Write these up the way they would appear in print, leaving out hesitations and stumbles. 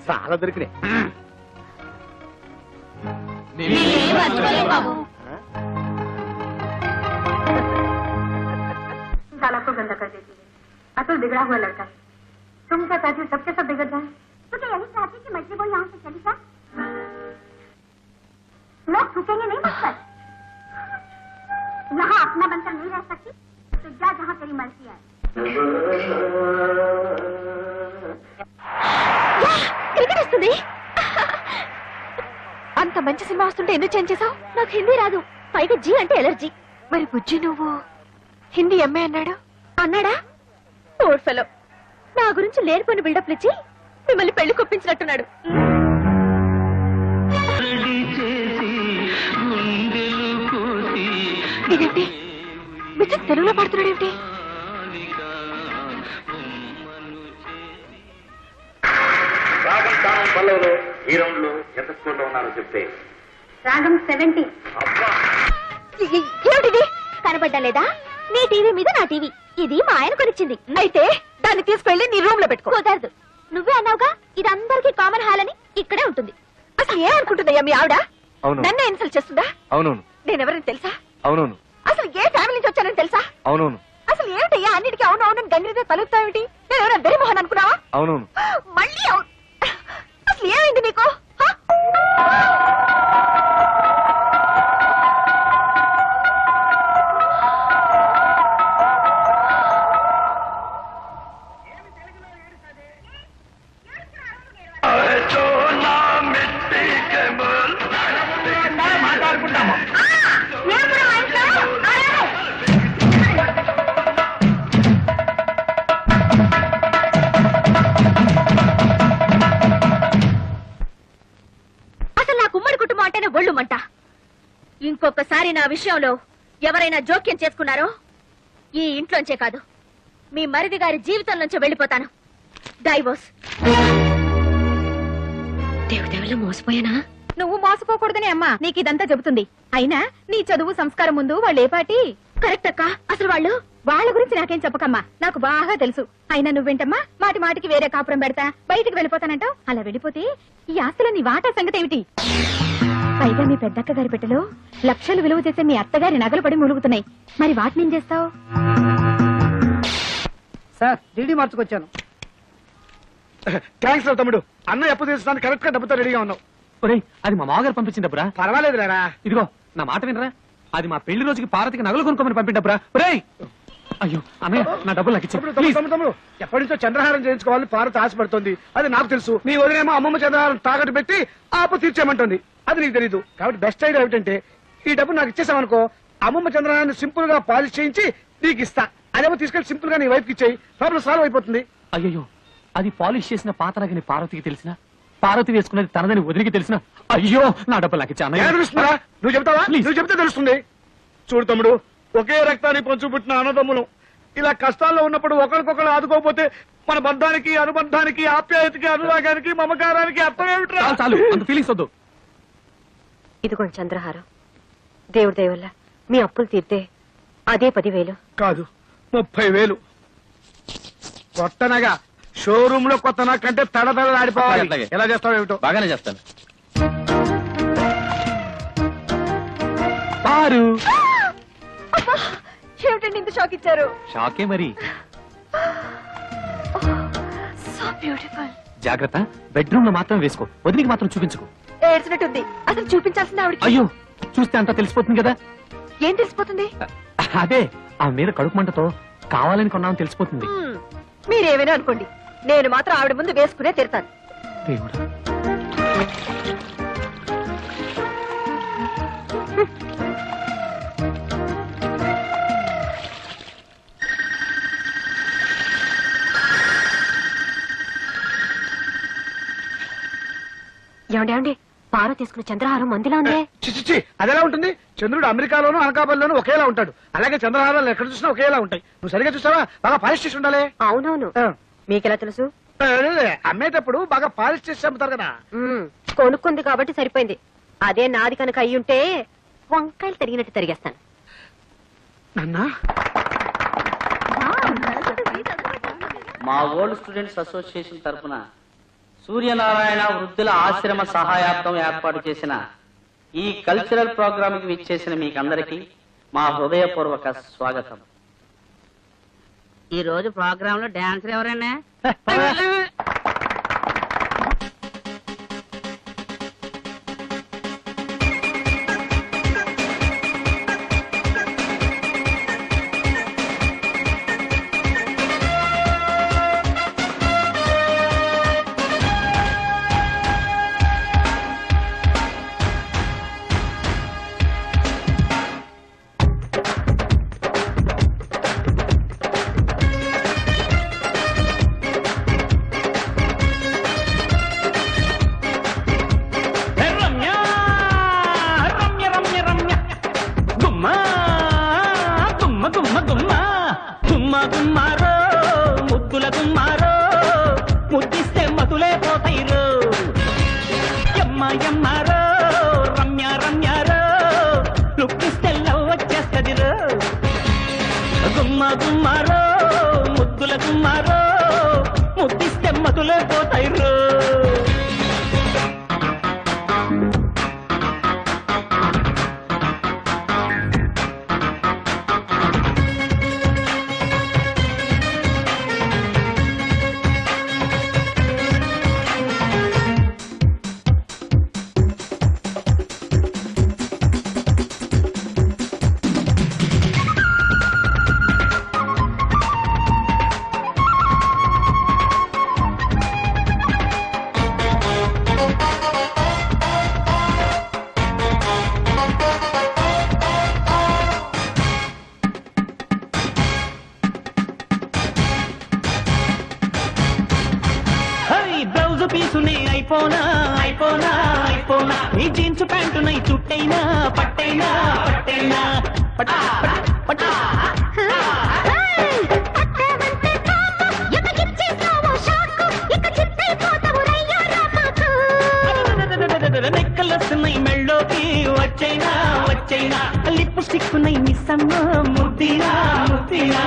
చాలా దొరికినాయి. साला को गंदा कर देती है। अतुल बिगड़ा हुआ लड़का है। तुम क्या चाहती हो सबके सब बिगड़ जाए? तो क्या यही चाहती कि मछली को यहाँ से चली जाए? लोग थूकेंगे नहीं मुझ पर। यहाँ अपना बनकर नहीं रह सकती तो जा जहाँ तेरी मर्जी है। అంత మంచి సినిమా వస్తుంటే ఎందుకు చేంజ్ చేసావు? నాకు హిందీ రాదు, పైగా జీ అంటే ఎలర్జీ. మరి బుజ్జి నువ్వు హిందీ ఎంఏ అన్నాడా? ఓడ్ ఫెలో నా గురించి లేనిపోయిన బిల్డప్లు ఇచ్చి మిమ్మల్ని పెళ్లి కొప్పించినట్టున్నాడు. ఇదేంటి బిడ్డ తెలుగులో పాడుతున్నాడు ఏమిటి? పల్లవులో ఈ రౌండ్ లో ఎంత స్కోర్ లో ఉన్నారో చెప్తే. రాగం 70. ఏమిటిది? కనబడ్డా లేదా? నీ టీవీ మీద నా టీవీ. ఇది మా ఆయన కొనిచ్చింది. అయితే దాన్ని తీసుకెళ్లి నీ రూమ్ లో పెట్టుకో. కుదరదు. నువ్వే అన్నావుగా ఇది అందరికీ కామన్ హాల్ అని. ఇక్కడే ఉంటుంది. అసలు ఏ అనుకుంటుందయ్యా మీ ఆవిడ? నన్నే ఇన్సల్ట్ చేస్తుందా? అవునవును. నేనెవరని తెలుసా? అవునవును. అసలు ఏ ఫ్యామిలీ నుంచి వచ్చానని తెలుసా? అవునవును. అసలు ఏమిటయ్యా అన్నిటికీ అవును అవునని గంగిరితో తలుగుతావేమిటి? నేను ఎవరైనా దరిమోహన్ అనుకున్నావా? అవునవును. మళ్ళీ అసలు ఏమైంది నీకు? ఇంకొకసారి నా విషయంలో ఎవరైనా జోక్యం చేసుకున్నారో ఈ ఇంట్లోంచే కాదు మీ మరిది గారి జీవితం నుంచి వెళ్ళిపోతాను. డైవోర్స్. దేవుడెవలో మోసపోయానా? నువ్వు మోసపోకూడదని అమ్మా నీకు ఇదంతా చెబుతుంది. అయినా నీ చదువు సంస్కారం ముందు వాళ్ళు ఏ పాటి? కరెక్ట్ అక్క. అసలు వాళ్ళ గురించి నాకేం చెప్పకమ్మా, నాకు బాగా తెలుసు. అయినా నువ్వేంటమ్మా మాటి మాటికి వేరే కాపురం పెడతా బయటికి వెళ్ళిపోతానంటావు. అలా వెళ్ళిపోతే ఈ ఆస్తిలో నీ వాటా సంగతి ఏమిటి? పైగా మీ పెద్దక్క గారి పెట్టెలో లక్షలు విలువ చేసే మీ అత్తగారి నగలు పడి ములుగుతున్నాయి. మరి వాటిని ఏం చేస్తావు? Sir DD మార్చుకొచ్చాను. థ్యాంక్స్ రా తమ్ముడు. అన్న ఎప్పుడు తీర్చడానికి కరెక్ట్ గా డబ్బుతో రెడీగా ఉన్నావు. అది మా మామగారు పంపించిన డబ్బురా. పర్వాలేదు లేరా. ఇదిగో నా మాట వినరా, అది మా పెళ్లి రోజుకి పార్వతికి నగలు కొనుక్కోమని పంపిన డబ్బురా. అయ్యో అన్నయ్య నా డబ్బులు నాకు ఇచ్చారు. తమ్ముడు ఎప్పటి నుంచో చంద్రహారం చేయించుకోవాలని పార్వతి ఆశపడుతుంది. అది నాకు తెలుసు. నీ వదిలేమో అమ్మమ్మ చంద్రహారం తాకట్టు పెట్టి ఆపు తీర్చేయమంటుంది. అది నీకు తెలీదు. కాబట్టి బెస్ట్ ఐడియా ఏమిటంటే ఈ డబ్బు నాకు ఇచ్చేసామనుకో, అమ్మమ్మ చంద్రహారాన్ని సింపుల్ గా పాలిష్ చేయించి నీకు ఇస్తా. అదేమో తీసుకెళ్లి సింపుల్ గా నీ వైఫ్ కి ఇచ్చేయి. ప్రాబ్లం సాల్వ్ అయిపోతుంది. అయ్యో అది పాలిష్ చేసిన పాత నగని పార్వతికి తెలిసిన, పార్వతి వేసుకున్నది తనదని వదిలికి తెలిసిన, అయ్యో నా డబ్బులు నాకు ఇచ్చా. తెలుస్తుందా? నువ్వు చెప్తావా? నువ్వు చెప్తే తెలుస్తుంది. చూడు తమ్ముడు, ఒకే రక్తాన్ని పంచు పుట్టిన అన్నదమ్ములు ఇలా కష్టాల్లో ఉన్నప్పుడు ఒకరికొకరు ఆదుకోకపోతే మన బంధానికి, అనుబంధానికి, ఆప్యాయతకి, అనురాగానికి, మమకారానికి అర్థం ఏమిట్రా? చాలు అంత ఫీలింగ్స్ వద్దు. ఇదిగోండి చంద్రహారం. దేవుడి దయ వల్ల మీ అప్పులు తీర్తే అదే 10,000 కాదు 30,000. కొత్తనగా షోరూమ్ లో కొత్త నాకంటే తడతడలాడిపోవాలి. ఎలా చేస్తావు ఏమిటో. బాగానే చేస్తాను. పారు ఏమిటండి ఇంత షాక్ ఇచ్చారు? షాకే మరి. So beautiful. జాగ్రత్త, బెడ్రూమ్ లో మాత్రం వేసుకో, వదిలికి మాత్రం చూపించుకో. ఏడ్చినట్టుంది. అసలు చూపించాల్సింది ఆవిడ. అయ్యో చూస్తే అంతా తెలిసిపోతుంది కదా. ఏం తెలిసిపోతుంది? అదే ఆ మీద కడుపు మంటతో కావాలని కొన్నామని తెలిసిపోతుంది. మీరేమైనా అనుకోండి, నేను మాత్రం ఆవిడ ముందు వేసుకునే తీరుతాను. దేవుడా. ఏమండి పార తీసుకున్న చంద్రహారం మందిలా ఉందే. చిచ్చి అదెలా ఉంటుంది? చంద్రుడు అమెరికాలోను అనకాపల్లిలోను ఒకేలా ఉంటాడు. అలాగే చంద్రహారాలు ఎక్కడ చూసినా ఒకేలా ఉంటాయి. నువ్వు సరిగా చూసావా? బాగా పాలిష్ చేసి ఉండాలి. అవునవును. మీకెలా తెలుసు? అమ్మేటప్పుడు బాగా పాలిష్ చేసి అమ్ముతారు కదా. కొనుక్కుంది కాబట్టి సరిపోయింది. అదే నాది కనుక అయ్యుంటే వంకాయలు తరిగినట్టు తరిగేస్తాను. మా ఓల్డ్ స్టూడెంట్స్ అసోసియేషన్ తరఫున సూర్యనారాయణ వృద్ధుల ఆశ్రమ సహాయార్థం ఏర్పాటు చేసిన ఈ కల్చరల్ ప్రోగ్రామ్ కి విచ్చేసిన మీకందరికీ మా హృదయపూర్వక స్వాగతం. ఈ రోజు ప్రోగ్రామ్ లో డాన్సర్ ఎవరండి? రమ్య రమ్య రమ్య రమ్య గుమ్మ గుమ్మ గుమ్మ గుమ్మ గుమ్మ గుమ్మారో ముద్దుల గుమ్మారో ముద్దిస్తే మతులే పోతాయిరో ఎమ్మ ఎమ్మారో రమ్య రమ్యారో లుక్కిస్తే లవ్ వచ్చేస్తదిరో గుమ్మ గుమ్మారో ముద్దుల గుమ్మారో ముద్దిస్తే మతులే పోతాయిరో. బ్లౌజ్ పీసునే అయిపోనా అయిపోనా అయిపోనా ఈ జీన్స్ ప్యాంటునై చుట్టైనా పట్టైనా పట్టైనా పట్ట పట్ట నెక్కలొస్తున్నాయి మెళ్ళోకి వచ్చైనా వచ్చైనా లిప్స్టిక్ నై మిస్సమ్మ ముద్దినా ముద్దినా.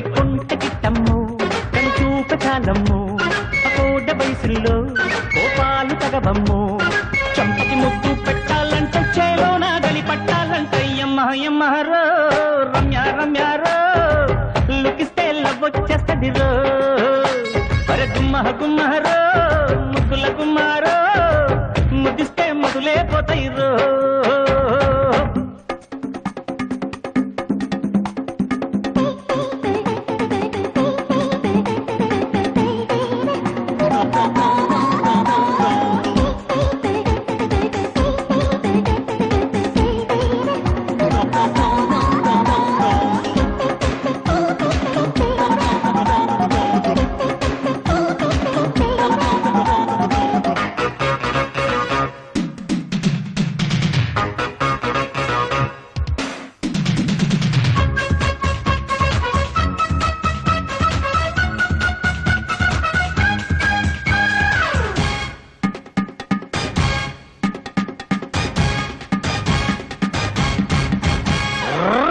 కుంట గిట్టమ్ము కను చూప చాలమ్ము అకోడ వయసుల్లో కోపాలు తగబమ్ము చంపకి ముద్దు పెట్టాలంటే చేలో నా గలి పట్టాలంటే యమ్మ యమ్మరో రమ్య రమ్యారో లుకిస్తే లవ్ వచ్చేస్తది రో అరే గుమ్మ గుమ్మరో ముద్దుల గుమ్మారో ముద్దిస్తే మధులే పోతాయి రో.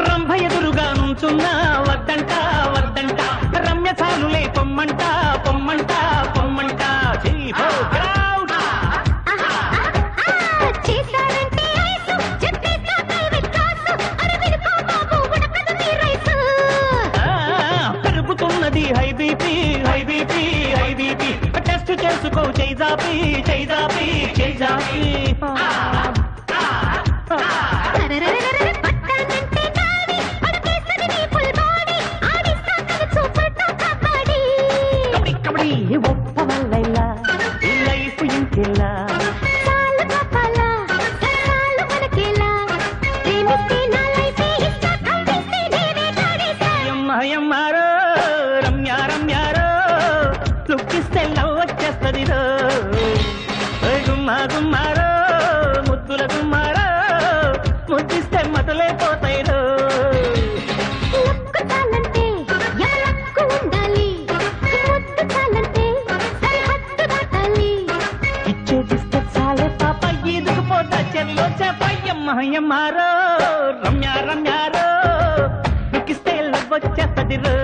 రంభ ఎదురుగా నుంచున్నా వద్దంట వద్దంట రమ్య చాలులే పొమ్మంట పొమ్మంట పొమ్మంట చెయ్యి పో, crowd. పెరుగుతున్నది high BP high BP high BP test చేసుకో చేజాపి చేజాపి చేజాపి. కబడ్డీ కబడ్డీ ఒప్ప వల్లైలా ఈ లైఫ్ ఇంకెలా యమ్మ యమ్మారో రమ్య రమ్యారో లుక్కిస్తే లవ్ వచ్చేస్తది రో గుమ్మ అమ్మారో రమ్యారో నుక్కిస్తే లవ్వొచ్చేస్తది రో